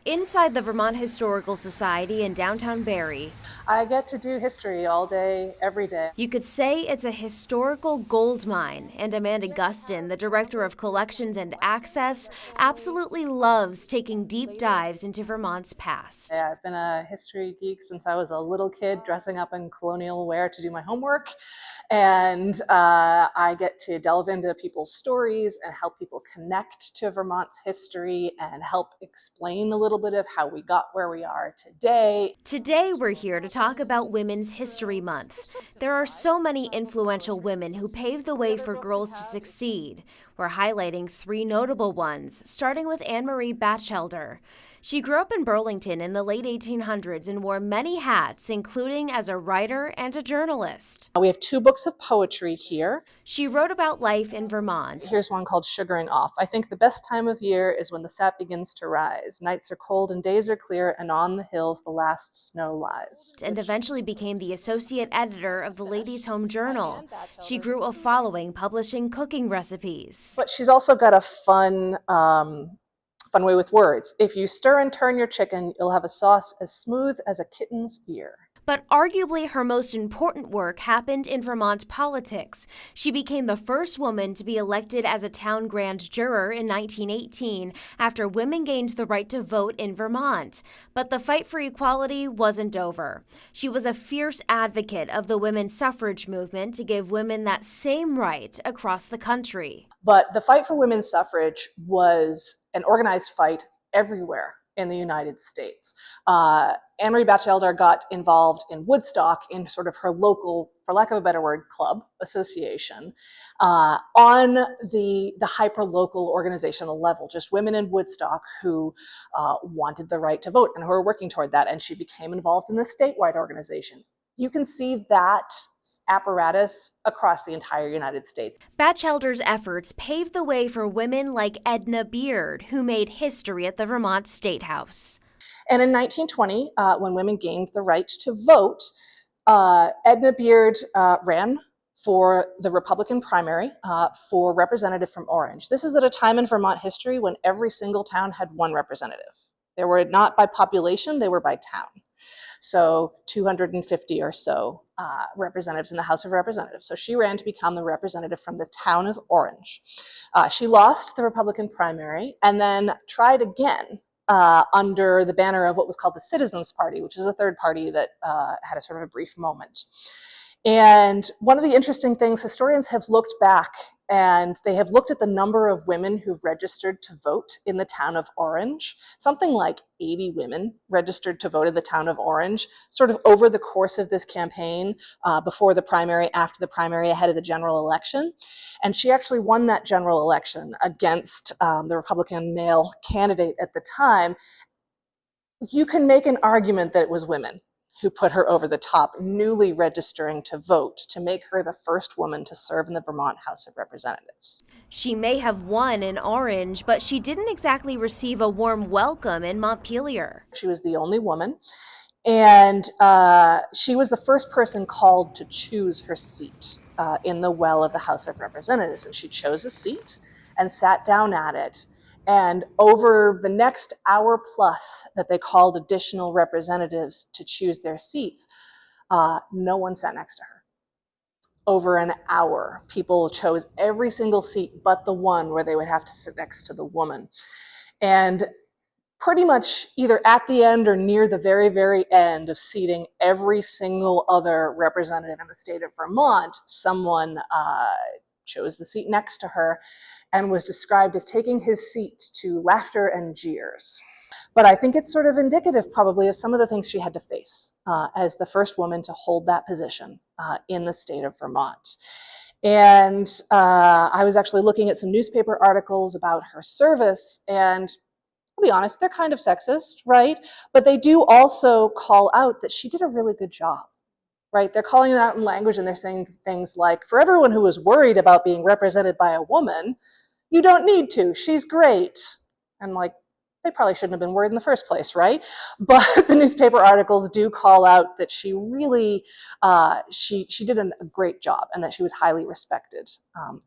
Inside the Vermont Historical Society in downtown Barrie, I get to do history all day, every day. you could say it's a historical gold mine, and Amanda Gustin, the Director of Collections and Access, absolutely loves taking deep dives into Vermont's past. I've been a history geek since I was a little kid, dressing up in colonial wear to do my homework. And I get to delve into people's stories and help people connect to Vermont's history and help explain a little bit of how we got where we are today. Today, we're here to talk about Women's History Month. There are so many influential women who paved the way for girls to succeed. We're highlighting three notable ones, starting with Anne Marie Batchelder. She grew up in Burlington in the late 1800s and wore many hats, including as a writer and a journalist. We have two books of poetry here. She wrote about life in Vermont. Here's one called Sugaring Off. I think the best time of year is when the sap begins to rise. Nights are cold and days are clear, and on the hills the last snow lies. And eventually became the associate editor of the Ladies' Home Journal. She grew a following publishing cooking recipes. But she's also got a fun way with words. If you stir and turn your chicken, you'll have a sauce as smooth as a kitten's ear. But arguably her most important work happened in Vermont politics. She became the first woman to be elected as a town grand juror in 1918 after women gained the right to vote in Vermont. But the fight for equality wasn't over. She was a fierce advocate of the women's suffrage movement to give women that same right across the country. But the fight for women's suffrage was an organized fight everywhere in the United States. Anne Marie Batchelder got involved in Woodstock in sort of her local, for lack of a better word, club association on the hyper-local organizational level, just women in Woodstock who wanted the right to vote and who were working toward that. And she became involved in the statewide organization. You can see that apparatus across the entire United States. Batchelder's efforts paved the way for women like Edna Beard, who made history at the Vermont State House. And in 1920, when women gained the right to vote, Edna Beard ran for the Republican primary for representative from Orange. This is at a time in Vermont history when every single town had one representative. They were not by population, they were by town. So 250 or so representatives in the House of Representatives. So she ran to become the representative from the town of Orange. She lost the Republican primary and then tried again under the banner of what was called the Citizens Party, which is a third party that had a sort of a brief moment. And one of the interesting things, historians have looked back and they have looked at the number of women who've registered to vote in the town of Orange. Something like 80 women registered to vote in the town of Orange, sort of over the course of this campaign, before the primary, after the primary, ahead of the general election. And she actually won that general election against the Republican male candidate at the time. You can make an argument that it was women who put her over the top, newly registering to vote, to make her the first woman to serve in the Vermont House of Representatives. She may have won in Orange, but she didn't exactly receive a warm welcome in Montpelier. She was the only woman, and she was the first person called to choose her seat in the well of the House of Representatives. And she chose a seat and sat down at it. And over the next hour plus that they called additional representatives to choose their seats, no one sat next to her. Over an hour, people chose every single seat but the one where they would have to sit next to the woman. And pretty much either at the end or near the very, very end of seating every single other representative in the state of Vermont, someone chose the seat next to her and was described as taking his seat to laughter and jeers. But I think it's sort of indicative probably of some of the things she had to face as the first woman to hold that position in the state of Vermont. And I was actually looking at some newspaper articles about her service, and I'll be honest, they're kind of sexist, right? But they do also call out that she did a really good job. Right? They're calling it out in language and they're saying things like, for everyone who was worried about being represented by a woman, you don't need to, she's great. And like, they probably shouldn't have been worried in the first place, right? But the newspaper articles do call out that she really, she did a great job and that she was highly respected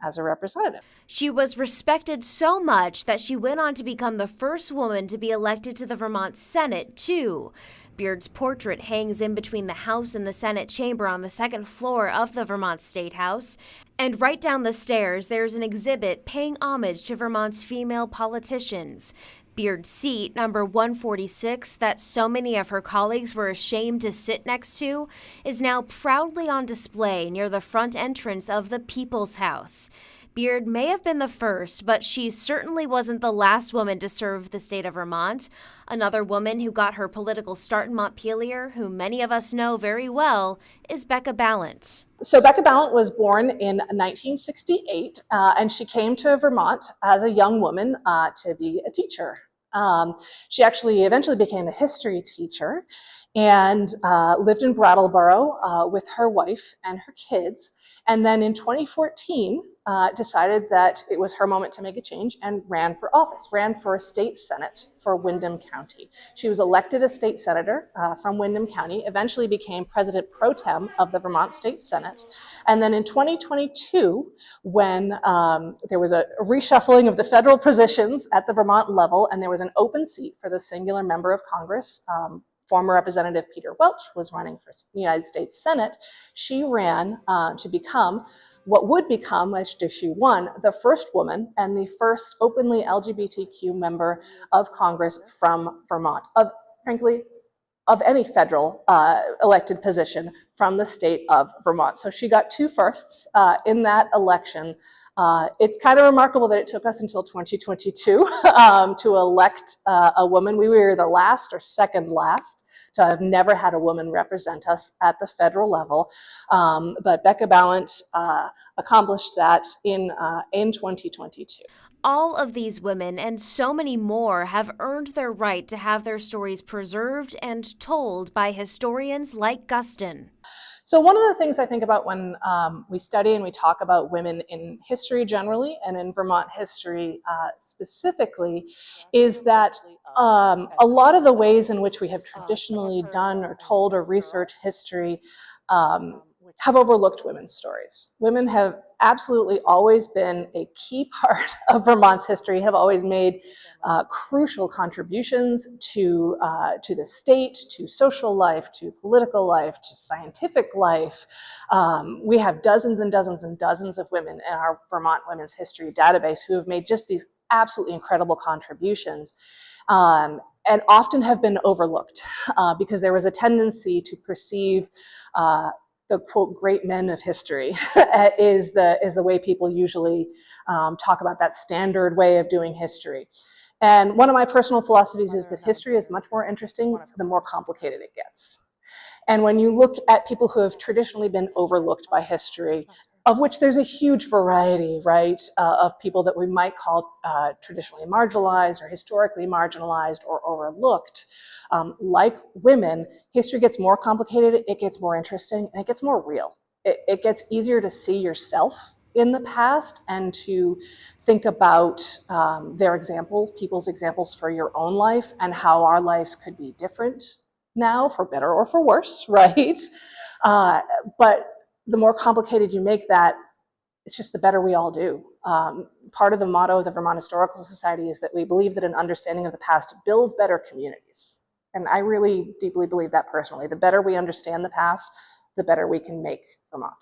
as a representative. She was respected so much that she went on to become the first woman to be elected to the Vermont Senate, too. Beard's portrait hangs in between the House and the Senate chamber on the second floor of the Vermont State House. And right down the stairs, there's an exhibit paying homage to Vermont's female politicians. Beard's seat, number 146, that so many of her colleagues were ashamed to sit next to, is now proudly on display near the front entrance of the People's House. Beard may have been the first, but she certainly wasn't the last woman to serve the state of Vermont. Another woman who got her political start in Montpelier, who many of us know very well, is Becca Balint. So Becca Balint was born in 1968, and she came to Vermont as a young woman to be a teacher. She actually eventually became a history teacher and lived in Brattleboro with her wife and her kids. And then in 2014, decided that it was her moment to make a change and ran for office, ran for a state senate for Windham County. She was elected a state senator from Windham County, eventually became president pro tem of the Vermont State Senate. And then in 2022, when there was a reshuffling of the federal positions at the Vermont level, and there was an open seat for the singular member of Congress, former Representative Peter Welch was running for the United States Senate, she ran to become what would become, as she won, the first woman and the first openly LGBTQ member of Congress from Vermont, frankly, of any federal elected position from the state of Vermont. So she got two firsts in that election. It's kind of remarkable that it took us until 2022 to elect a woman. We were the last or second last to have never had a woman represent us at the federal level. But Becca Balint accomplished that in 2022. All of these women and so many more have earned their right to have their stories preserved and told by historians like Gustin. So one of the things I think about when we study and we talk about women in history generally and in Vermont history specifically is that a lot of the ways in which we have traditionally done or told or researched history have overlooked women's stories. Women have absolutely always been a key part of Vermont's history, have always made crucial contributions to the state, to social life, to political life, to scientific life. We have dozens and dozens and dozens of women in our Vermont Women's History database who have made just these absolutely incredible contributions. And often have been overlooked because there was a tendency to perceive the quote great men of history is the way people usually talk about that standard way of doing history. And one of my personal philosophies is that history is much more interesting the more complicated it gets. And when you look at people who have traditionally been overlooked by history, of which there's a huge variety, right, of people that we might call traditionally marginalized or historically marginalized or overlooked. Like women, history gets more complicated, it gets more interesting, and it gets more real. It gets easier to see yourself in the past and to think about their examples, people's examples for your own life and how our lives could be different now, for better or for worse, right? But the more complicated you make that, it's just the better we all do. Part of the motto of the Vermont Historical Society is that we believe that an understanding of the past builds better communities. And I really deeply believe that personally. The better we understand the past, the better we can make Vermont.